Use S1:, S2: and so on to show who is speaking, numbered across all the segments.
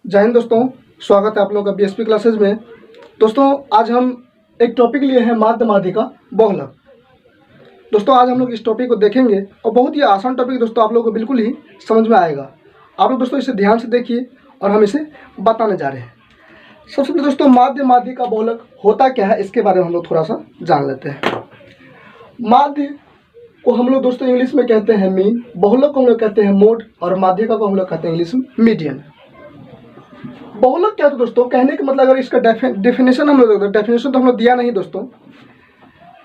S1: जय हिंद दोस्तों, स्वागत है आप लोगों का बीएसपी क्लासेज में। दोस्तों आज हम एक टॉपिक लिए हैं माध्य माध्यिका बहुलक। दोस्तों आज हम लोग इस टॉपिक को देखेंगे और बहुत ही आसान टॉपिक दोस्तों, आप लोगों को बिल्कुल ही समझ में आएगा। आप लोग दोस्तों इसे ध्यान से देखिए और हम इसे बताने जा रहे हैं। सबसे पहले दोस्तों माध्य माध्यिका बहुलक होता क्या है, इसके बारे में हम लोग थोड़ा सा जान लेते हैं। माध्य को हम लोग दोस्तों इंग्लिश में कहते हैं मीन, बहुलक को हम लोग कहते हैं मोड और माध्यिका को हम लोग कहते हैं इंग्लिश में मीडियन। बहुलक क्या था दोस्तों, कहने का मतलब अगर इसका डेफिनेशन हम लोग डेफिनेशन तो हम लोग दिया नहीं दोस्तों।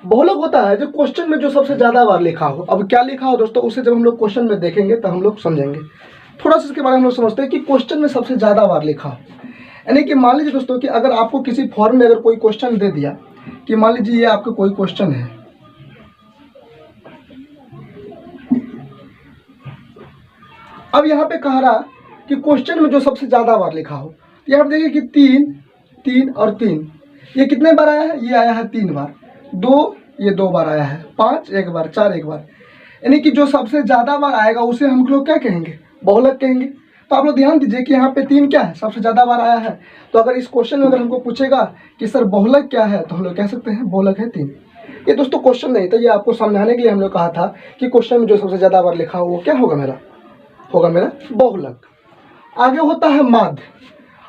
S1: बहुलक होता है जो क्वेश्चन में जो सबसे ज़्यादा बार लिखा हो। अब क्या लिखा हो दोस्तों, उसे जब हम लोग क्वेश्चन में देखेंगे तो हम लोग समझेंगे। थोड़ा सा इसके बारे में हम लोग समझते हैं कि क्वेश्चन में सबसे ज़्यादा बार लिखा हो, यानी कि मान लीजिए दोस्तों कि अगर आपको किसी फॉर्म में अगर कोई क्वेश्चन दे दिया कि मान लीजिए ये आपका कोई क्वेश्चन है, अब यहाँ पे कह रहा कि क्वेश्चन में जो सबसे ज़्यादा बार लिखा हो, यहाँ पर देखिए कि 3, 3 और 3, ये कितने बार आया है, ये आया है 3 बार, 2 ये 2 बार आया है, 5 एक बार, 4 एक बार, यानी कि जो सबसे ज़्यादा बार आएगा उसे हम लोग क्या कहेंगे, बहुलक कहेंगे। तो आप लोग ध्यान दीजिए कि यहाँ पे 3 क्या है, सबसे ज़्यादा बार आया है। तो अगर इस क्वेश्चन में अगर हमको पूछेगा कि सर बहुलक क्या है, तो हम लोग कह सकते हैं बहुलक है 3। ये दोस्तों क्वेश्चन नहीं था, ये आपको समझाने के लिए हम लोग कहा था कि क्वेश्चन में जो सबसे ज़्यादा बार लिखा हो वो क्या होगा, मेरा बहुलक। आगे होता है माध्य।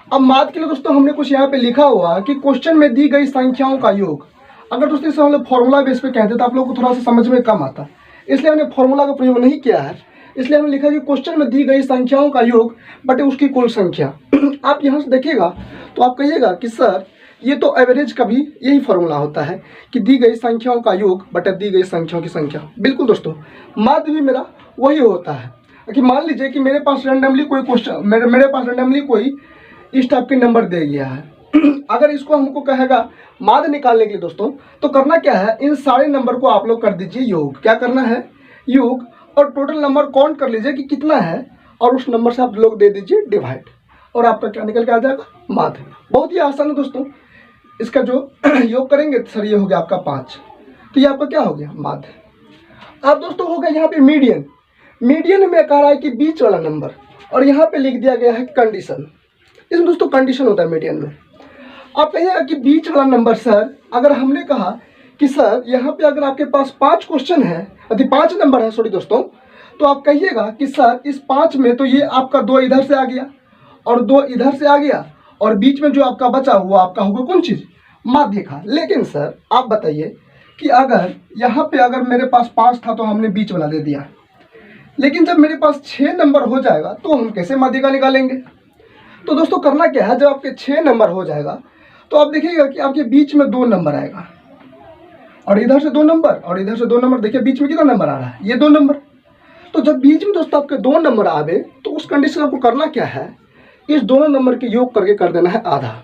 S1: अब माध्य के लिए दोस्तों हमने कुछ यहाँ पे लिखा हुआ कि क्वेश्चन में दी गई संख्याओं का योग। अगर दोस्तों इसे हम लोग फॉर्मूला बेस पे कहते तो आप लोगों को थोड़ा सा समझ में कम आता, इसलिए हमने फॉर्मूला का प्रयोग नहीं किया है। इसलिए हमने लिखा कि क्वेश्चन में दी गई संख्याओं का योग बटे उसकी कुल संख्या। आप यहाँ से देखिएगा तो आप कहिएगा कि सर ये तो एवरेज का भी यही फॉर्मूला होता है कि दी गई संख्याओं का योग बटे दी गई संख्याओं की संख्या। बिल्कुल दोस्तों, माध्य भी मेरा वही होता है कि मान लीजिए कि मेरे पास रेंडमली कोई क्वेश्चन मेरे पास रेंडमली कोई इस टाइप के नंबर दे गया है। अगर इसको हमको कहेगा माध्य निकालने के लिए दोस्तों, तो करना क्या है, इन सारे नंबर को आप लोग कर दीजिए योग। क्या करना है, योग, और टोटल नंबर काउंट कर लीजिए कि कितना है और उस नंबर से आप लोग दे दीजिए डिवाइड, और आपका क्या निकल के आ जाएगा, माध्य। बहुत ही आसान है दोस्तों। इसका जो योग करेंगे सर ये हो गया आपका 5, तो ये आपका क्या हो गया, माध्य। अब दोस्तों हो गया यहाँ पे मीडियन। मीडियन में कह रहा है कि बीच वाला नंबर, और यहाँ पे लिख दिया गया है कंडीशन। इसमें दोस्तों कंडीशन होता है मीडियन में। आप कहिएगा कि बीच वाला नंबर सर, अगर हमने कहा कि सर यहाँ पे अगर आपके पास 5 क्वेश्चन है, यदि 5 नंबर है सॉरी दोस्तों, तो आप कहिएगा कि सर इस 5 में तो ये आपका 2 इधर से आ गया और 2 इधर से आ गया, और बीच में जो आपका बचा हुआ आपका होगा कौन चीज़, माध्यिका। लेकिन सर आप बताइए कि अगर यहाँ पे अगर मेरे पास 5 था तो हमने बीच वाला दे दिया, लेकिन जब मेरे पास 6 नंबर हो जाएगा तो हम कैसे माध्यिका निकालेंगे। तो दोस्तों करना क्या है, जब आपके 6 नंबर हो जाएगा तो आप देखिएगा कि आपके बीच में 2 नंबर आएगा, और इधर से 2 नंबर और इधर से 2 नंबर। देखिए बीच में कितना नंबर आ रहा है, ये 2 नंबर। तो जब बीच में दोस्तों आपके 2 नंबर आवे तो उस कंडीशन आपको करना क्या है, इस दोनों नंबर के योग करके कर देना है आधा।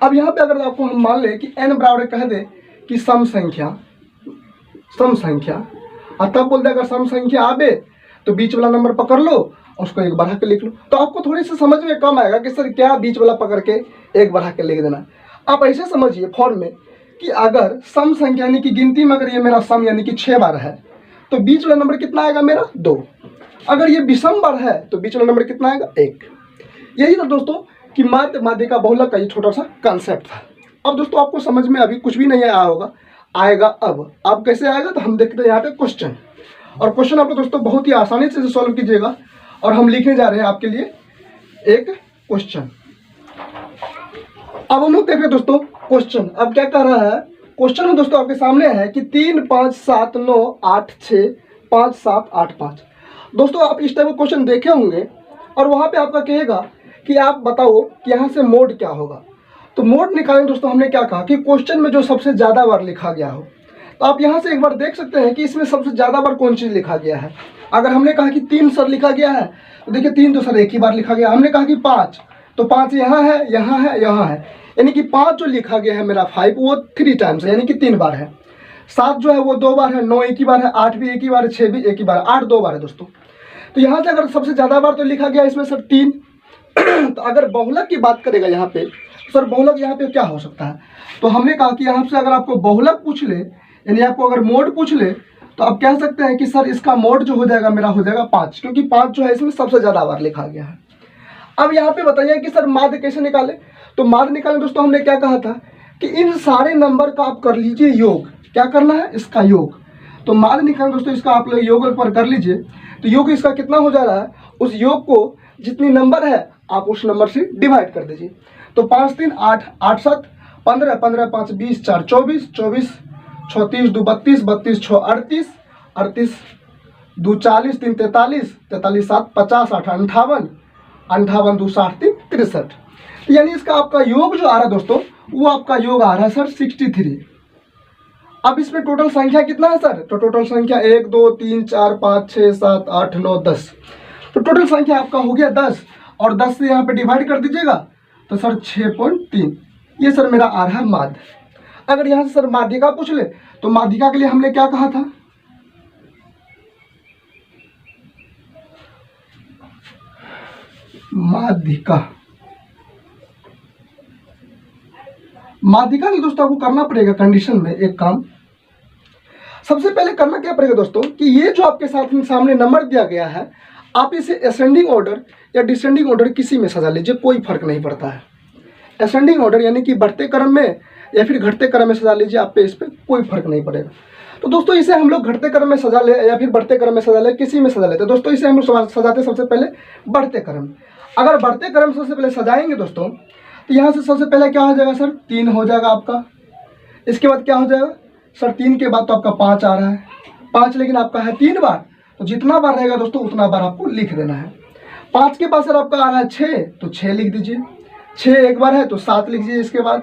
S1: अब यहाँ पे अगर आपको हम मान लें कि n बराबर कह दे कि सम संख्या, और तब बोल दे अगर सम संख्या आवे तो बीच वाला नंबर पकड़ लो, उसको 1 बढ़ा के लिख लो। तो आपको थोड़ी सी समझ में कम आएगा कि सर क्या बीच वाला पकड़ के 1 बढ़ा के लिख देना। आप ऐसे समझिए फॉर्म में कि अगर सम संख्या यानी कि गिनती में अगर ये मेरा सम यानी कि 6 बार है तो बीच वाला नंबर कितना आएगा, मेरा 2। अगर ये विषम बार है तो बीच वाला नंबर कितना आएगा, 1। यही था दोस्तों कि माध्य माध्यिका बहुलक का ये छोटा सा कॉन्सेप्ट था। अब दोस्तों आपको समझ में अभी कुछ भी नहीं आया होगा, आएगा अब कैसे आएगा, तो हम देखते हैं यहाँ पे क्वेश्चन। और क्वेश्चन आपको दोस्तों बहुत ही आसानी से सॉल्व कीजिएगा, और हम लिखने जा रहे हैं आपके लिए एक क्वेश्चन। अब हम लोग देख रहे हैं दोस्तों क्वेश्चन। अब क्या कह रहा है क्वेश्चन में दोस्तों, आपके सामने है कि 3 5 7 9 8 6 5 7 8 5। दोस्तों आप इस टाइप का क्वेश्चन देखे होंगे, और वहाँ पे आपका कहेगा कि आप बताओ कि यहाँ से मोड क्या होगा। तो मोड निकालें दोस्तों, हमने क्या कहा कि क्वेश्चन में जो सबसे ज़्यादा बार लिखा गया हो। तो आप यहाँ से एक बार देख सकते हैं कि इसमें सबसे ज़्यादा बार कौन चीज़ लिखा गया है। अगर हमने कहा कि 3 सर लिखा गया है, तो देखिए 3 तो सर एक ही बार लिखा गया। हमने कहा कि 5, तो 5 यहाँ है, यहाँ है, यहाँ है, यानी कि 5 जो लिखा गया है मेरा 5 वो 3 टाइम्स है, यानी कि 3 बार है। 7 जो है वो 2 बार है, 9 एक ही बार है, 8 भी एक ही बार है, 6 भी एक ही बार है, 8 2 बार है दोस्तों। तो यहाँ से अगर सबसे ज़्यादा बार तो लिखा गया इसमें सर 3। तो अगर बहुलक की बात करेगा यहाँ पे, सर बहुलक यहाँ पे क्या हो सकता है, तो हमने कहा कि यहाँ से अगर आपको बहुलक पूछ ले, यानी आपको अगर मोड पूछ ले, तो आप कह सकते हैं कि सर इसका मोड जो हो जाएगा मेरा हो जाएगा 5, क्योंकि 5 जो है इसमें सबसे ज़्यादा बार लिखा गया है। अब यहाँ पे बताइए कि सर माध्य कैसे निकाले। तो माध्य निकालने दोस्तों हमने क्या कहा था कि इन सारे नंबर का आप कर लीजिए योग। क्या करना है, इसका योग। तो माध्य निकालने दोस्तों इसका आप लोग योग पर कर लीजिए। तो योग इसका कितना हो जा रहा है, उस योग को जितनी नंबर है आप उस नंबर से डिवाइड कर दीजिए। तो 5 3 8, 8 7 15, 15 5 20, 4 24, 24 6 30 2 32, 32 6 38, 38 2 40, 3 43, 43 7 50, 8 58, 58 2 60, 3 63। यानी इसका आपका योग जो आ रहा है दोस्तों, वो आपका योग आ रहा है सर 63। अब इसमें टोटल संख्या कितना है सर, तो टोटल संख्या 1 2 3 4 5 6 7 8 9 10। तो टोटल संख्या आपका हो गया 10, और 10 से यहाँ पे डिवाइड कर दीजिएगा तो सर 6.3। ये सर मेरा आ रहा है माध्य। अगर यहाँ से सर माध्यिका पूछ ले तो माध्यिका के लिए हमने क्या कहा था, माध्यिका के दोस्तों आपको करना पड़ेगा कंडीशन में एक काम। सबसे पहले करना क्या पड़ेगा दोस्तों कि ये जो आपके साथ सामने नंबर दिया गया है, आप इसे असेंडिंग ऑर्डर या डिसेंडिंग ऑर्डर किसी में सजा लीजिए, कोई फर्क नहीं पड़ता है। असेंडिंग ऑर्डर यानी कि बढ़ते क्रम में या फिर घटते क्रम में सजा लीजिए, आप पे इस पर कोई फर्क नहीं पड़ेगा। तो दोस्तों इसे हम लोग घटते क्रम में सजा ले या फिर बढ़ते क्रम में सजा ले, किसी में सजा लेते हैं। दोस्तों इसे हम लोग सजाते सबसे पहले बढ़ते क्रम। अगर बढ़ते क्रम से सबसे पहले सजाएंगे दोस्तों, तो यहाँ से सबसे पहले क्या हो जाएगा सर, 3 हो जाएगा आपका। इसके बाद क्या हो जाएगा सर, 3 के बाद तो आपका 5 आ रहा है, 5 लेकिन आपका है 3 बार, तो जितना बार रहेगा दोस्तों उतना बार आपको लिख देना है। 5 के पास सर आपका आ रहा है 6, तो 6 लिख दीजिए। 6 एक बार है तो 7 लिख दीजिए। इसके बाद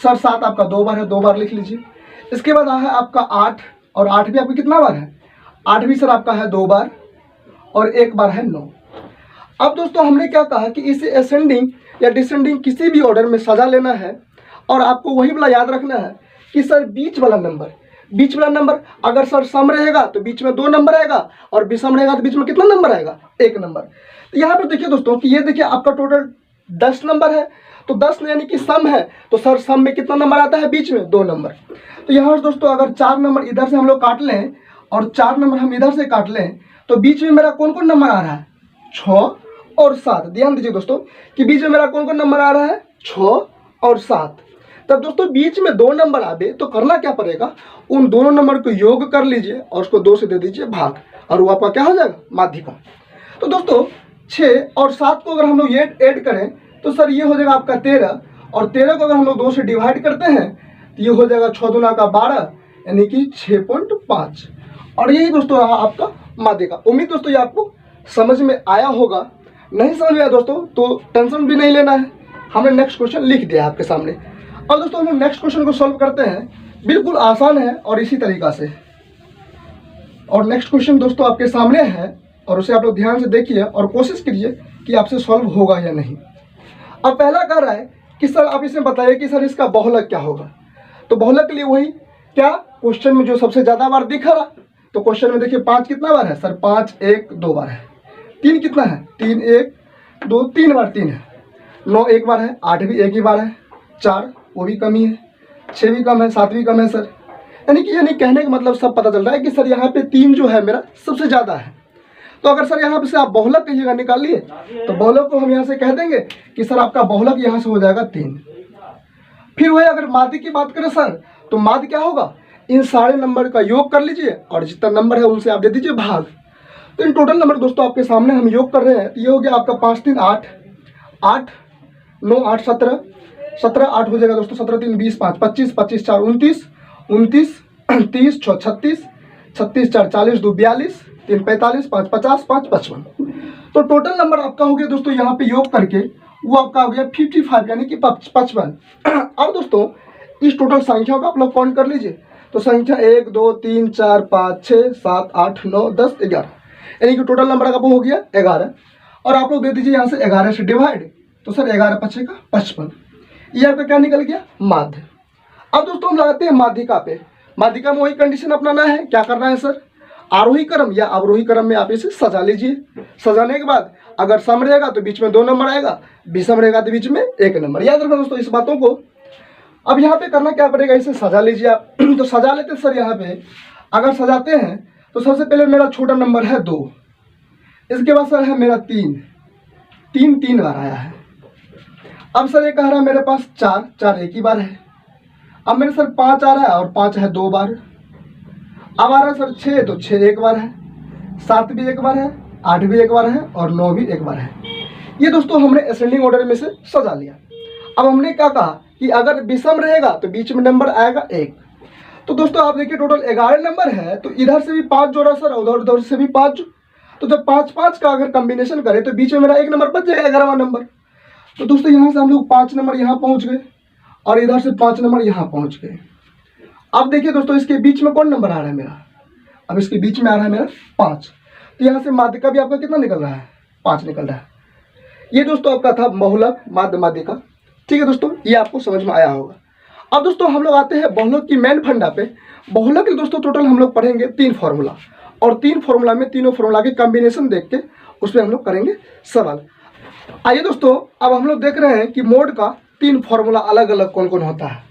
S1: सर 7 आपका 2 बार है, 2 बार लिख लीजिए। इसके बाद है आपका 8, और 8 भी आपका कितना बार है, 8 भी सर आपका है 2 बार, और 1 बार है 9। अब दोस्तों हमने क्या कहा कि इसे असेंडिंग या डिसेंडिंग किसी भी ऑर्डर में सजा लेना है, और आपको वही वाला याद रखना है कि सर बीच वाला नंबर अगर सर सम रहेगा तो बीच में 2 नंबर आएगा, और विषम रहेगा तो बीच में कितना नंबर आएगा, 1 नंबर। तो यहाँ पर देखिए दोस्तों कि ये देखिए आपका टोटल 10 नंबर है, तो 10 यानी कि सम है, तो सर सम में कितना नंबर आता है, बीच में 2 नंबर। तो यहाँ पर दोस्तों अगर 4 नंबर इधर से हम लोग काट लें और 4 नंबर हम इधर से काट लें, तो बीच में मेरा कौन कौन नंबर आ रहा है, 6 और 7। ध्यान दीजिए दोस्तों कि बीच में मेरा कौन कौन नंबर आ रहा है, 6 और 7। तब दोस्तों बीच में 2 नंबर आवे तो करना क्या पड़ेगा, उन दोनों नंबर को योग कर लीजिए और उसको 2 से दे दीजिए भाग, और वो आपका क्या हो जाएगा, माध्यिका। तो दोस्तों 6 और 7 को अगर हम लोग ऐड करें तो सर ये हो जाएगा आपका 13, और 13 को अगर हम लोग 2 से डिवाइड करते हैं तो ये हो जाएगा 6 दूना का 12, यानी कि 6.5। और यही दोस्तों रहा आपका माध्यिका। उम्मीद दोस्तों ये आपको समझ में आया होगा। नहीं समझ में आया दोस्तों तो टेंशन भी नहीं लेना है, हमने नेक्स्ट क्वेश्चन लिख दिया है आपके सामने। और दोस्तों हम लोग नेक्स्ट क्वेश्चन को सॉल्व करते हैं, बिल्कुल आसान है और इसी तरीका से। और नेक्स्ट क्वेश्चन दोस्तों आपके सामने है, और उसे आप लोग ध्यान से देखिए और कोशिश कीजिए कि आपसे सॉल्व होगा या नहीं। अब पहला कह रहा है कि सर आप इसे बताइए कि सर इसका बहुलक क्या होगा। तो बहुलक के लिए वही क्या, क्वेश्चन में जो सबसे ज़्यादा बार दिखा रहा, तो क्वेश्चन में देखिए 5 कितना बार है सर, 5 1 2 बार है। 3 कितना है, 3 1 2 3 बार 3 है। 9 1 बार है, 8 भी 1 ही बार है, 4 वो भी कम ही है, 6 भी कम है, 7 भी कम है सर। यानी कहने का मतलब सब पता चल रहा है कि सर यहाँ पे 3 जो है मेरा सबसे ज़्यादा है। तो अगर सर यहाँ पे से आप बहुलक कहिएगा निकालिए, तो बहुलक को हम यहाँ से कह देंगे कि सर आपका बहुलक यहाँ से हो जाएगा 3। फिर वही अगर माध्य की बात करें सर, तो माध्य क्या होगा, इन सारे नंबर का योग कर लीजिए और जितना नंबर है उनसे आप दे दीजिए भाग। तो इन टोटल नंबर दोस्तों आपके सामने हम योग कर रहे हैं। तो ये हो गया आपका 5 3 8, 8 9 8 17, 17 8 हो जाएगा दोस्तों, 17 3 20, 5 25, 25 4 29, 29 30 6 36, 36 4 40 2 42, 3 45, 5 50, 5 55। तो टोटल नंबर आपका हो गया दोस्तों यहाँ पे योग करके वो आपका हो गया 55, यानी कि 55। अब दोस्तों इस टोटल संख्या को आप लोग काउंट कर लीजिए। तो संख्या 1 2 3 4 5 6 7 8 9 10 11, यानी कि टोटल नंबर आपको हो गया 11। और आप लोग दे दीजिए यहाँ से 11 से डिवाइड, तो सर 11 5 का 55। ये आपका क्या निकल गया, माध्य। अब दोस्तों हम लगाते हैं माध्यिका पे। माध्यिका में वही कंडीशन अपनाना है, क्या करना है सर, आरोही क्रम या अवरोही क्रम में आप इसे सजा लीजिए। सजाने के बाद अगर सम रहेगा तो बीच में 2 नंबर आएगा, विषम रहेगा तो बीच में 1 नंबर। याद रखना दोस्तों इस बातों को। अब यहाँ पे करना क्या पड़ेगा, इसे सजा लीजिए आप। तो सजा लेते हैं सर, यहाँ पे अगर सजाते हैं तो सबसे पहले मेरा छोटा नंबर है 2, इसके बाद सर है मेरा 3, तीन तीन बार आया है। अब सर ये कह रहा है मेरे पास चार, चार एक ही बार है। अब मेरे सर पाँच आ रहा है और पाँच है दो बार। अब आ रहा है सर छः, तो छः एक बार है, सात भी एक बार है, आठ भी एक बार है और नौ भी एक बार है। ये दोस्तों हमने असेंडिंग ऑर्डर में से सजा लिया। अब हमने क्या कहा कि अगर विषम रहेगा तो बीच में नंबर आएगा एक। तो दोस्तों आप देखिए टोटल 11 नंबर है, तो इधर से भी 5 जोड़ा सर, उधर उधर से भी 5। तो जब 5 5 का अगर कॉम्बिनेशन करें तो बीच में मेरा एक नंबर बच जाएगा, 11वां नंबर। तो दोस्तों यहाँ से हम लोग 5 नंबर यहाँ पहुँच गए और इधर से 5 नंबर यहाँ पहुँच गए। अब देखिए दोस्तों इसके बीच में कौन नंबर आ रहा है मेरा, अब इसके बीच में आ रहा है मेरा 5। तो यहाँ से माध्यिका भी आपका कितना निकल रहा है, 5 निकल रहा है। ये दोस्तों आपका था बहुलक माध्य माध्यिका। ठीक है दोस्तों, ये आपको समझ में आया होगा। अब दोस्तों हम लोग आते हैं बहुलक की मेन फंडा पे। बहुलक के दोस्तों टोटल हम लोग पढ़ेंगे 3 फार्मूला, और 3 फार्मूला में तीनों फार्मूला के कॉम्बिनेशन देख के उस पर हम लोग करेंगे सवाल। आइए दोस्तों अब हम लोग देख रहे हैं कि मोड का 3 फार्मूला अलग अलग कौन कौन होता है।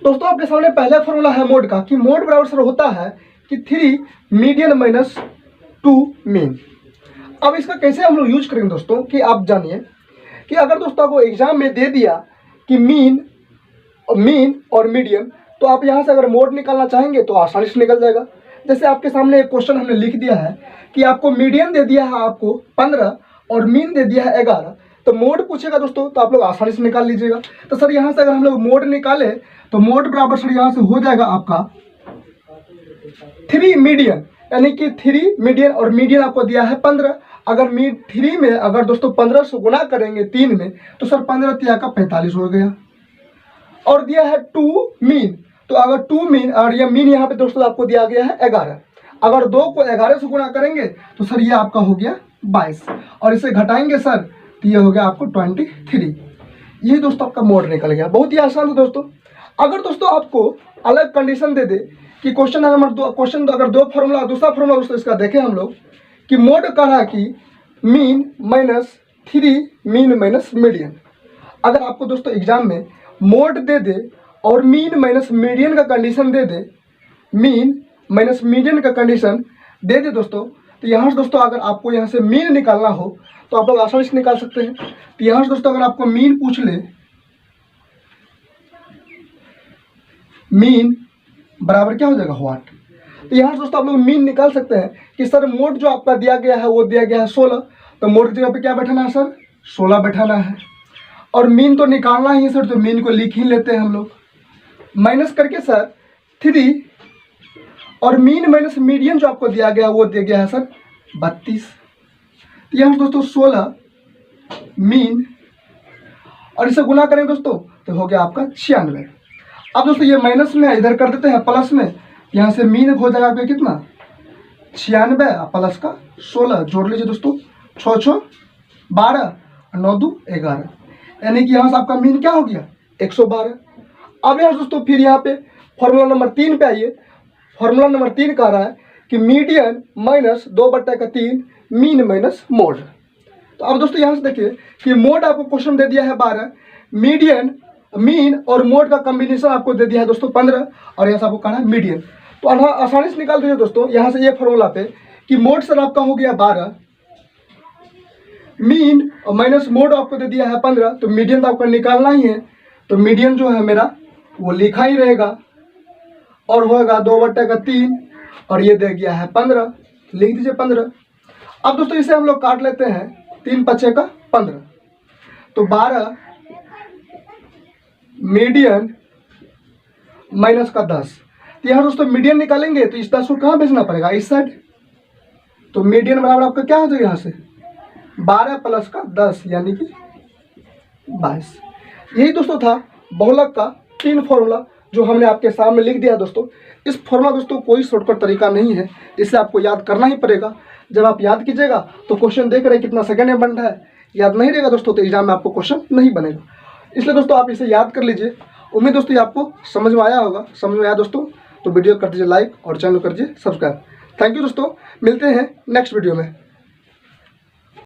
S1: दोस्तों आपके सामने पहला फार्मूला है मोड का, कि मोड बराबर सर होता है कि 3 मीडियन माइनस 2 मीन। अब इसका कैसे हम लोग यूज करेंगे दोस्तों, कि आप जानिए कि अगर दोस्तों आपको एग्जाम में दे दिया कि मीन और मीडियन, तो आप यहाँ से अगर मोड निकालना चाहेंगे तो आसानी से निकल जाएगा। जैसे आपके सामने एक क्वेश्चन हमने लिख दिया है कि आपको मीडियन दे दिया है आपको 15 और मीन दे दिया है 11, तो मोड पूछेगा दोस्तों तो आप लोग आसानी से निकाल लीजिएगा। तो सर यहाँ से अगर हम लोग मोड निकाले तो मोड बराबर सर यहाँ से हो जाएगा आपका 3 मीडियन, यानी कि 3 मीडियन और मीडियन आपको दिया है 15। अगर 3 में अगर दोस्तों 15 से गुना करेंगे 3 में तो सर 15 तिया का 45 हो गया। और दिया है 2 मीन, तो अगर 2 मीन और ये मीन यहाँ पे दोस्तों आपको दिया गया है 11। अगर 2 को 11 से गुना करेंगे तो सर ये आपका हो गया 22, और इसे घटाएंगे सर तो ये हो गया आपको 23। ये दोस्तों आपका मोड निकल गया। बहुत ही आसान है दोस्तों। अगर दोस्तों आपको अलग कंडीशन दे दे कि क्वेश्चन नंबर 2, क्वेश्चन अगर 2 फार्मूला, दूसरा फार्मूला दोस्तों इसका देखें हम लोग कि मोड कर रहा है कि mean minus 3 mean minus median. अगर आपको दोस्तों एग्जाम में मोड दे दे और मीन माइनस मीडियन का कंडीशन दे दे, मीन माइनस मीडियन का कंडीशन दे दे दोस्तों, तो यहाँ से दोस्तों अगर आपको यहाँ से मीन निकालना हो तो आप लोग आसानी से निकाल सकते हैं। तो यहाँ से दोस्तों अगर आपको मीन पूछ ले, मीन बराबर क्या हो जाएगा व्हाट, तो यहाँ से दोस्तों आप लोग मीन निकाल सकते हैं कि सर मोड जो आपका दिया गया है वो दिया गया है 16, तो मोड की जगह पे क्या बैठाना है सर, 16 बैठाना है। और मीन तो निकालना ही है सर, तो मीन को लिख ही लेते हैं हम लोग, माइनस करके सर 3, और मीन माइनस मीडियन जो आपको दिया गया वो दिया गया है सर 32। तो यहाँ से दोस्तों 16 मीन और इसे गुना करेंगे दोस्तों तो हो गया आपका 96। अब दोस्तों ये माइनस में इधर कर देते हैं प्लस में, यहाँ से मीन हो जाएगा आपका कितना 96 प्लस का 16, जोड़ लीजिए दोस्तों 6 6 12 9 2 11, यानी कि यहाँ से आपका मीन क्या हो गया 112। अब यहाँ दोस्तों फिर यहाँ पे फॉर्मूला नंबर 3 पे आइए। फॉर्मूला नंबर 3 कह रहा है कि median minus 2/3 mean minus mode. तो अब दोस्तों यहाँ से देखिए कि मोड आपको क्वेश्चन दे दिया है 12, मीडियन मीन और मोड का कॉम्बिनेशन आपको दे दिया है दोस्तों 15, और यहाँ से आपको कहना है मीडियन। तो आसानी से निकाल दीजिए दोस्तों यहाँ से ये फॉर्मूला पे कि मोड सर आपका हो गया 12, मीन और माइनस मोड आपको दे दिया है 15, तो मीडियन तो आपका निकालना ही है, तो मीडियन जो है मेरा वो लिखा ही रहेगा और होगा 2/3, और ये दे गया है 15, लिख दीजिए 15। अब दोस्तों इसे हम लोग काट लेते हैं, 3 5 का 15, तो 12 मीडियन माइनस का 10। तो यहाँ दोस्तों मीडियन निकालेंगे तो इस 10 को कहाँ भेजना पड़ेगा, इस साइड। तो मीडियन बराबर आपका क्या हो जाएगा यहाँ से 12 प्लस का 10 यानी कि 22। यही दोस्तों था बहुलक का 3 फॉर्मूला जो हमने आपके सामने लिख दिया दोस्तों। इस फॉर्मूला दोस्तों कोई शॉर्टकट तरीका नहीं है, इसे आपको याद करना ही पड़ेगा। जब आप याद कीजिएगा तो क्वेश्चन देख रहे हैं कितना सेकंड में बन रहा है, याद नहीं रहेगा दोस्तों तो एग्जाम में आपको क्वेश्चन नहीं बनेगा। इसलिए दोस्तों आप इसे याद कर लीजिए। उम्मीद दोस्तों ये आपको समझ में आया होगा। समझ में आया दोस्तों तो वीडियो कर दीजिए लाइक और चैनल कर दीजिए सब्सक्राइब। थैंक यू दोस्तों, मिलते हैं नेक्स्ट वीडियो में।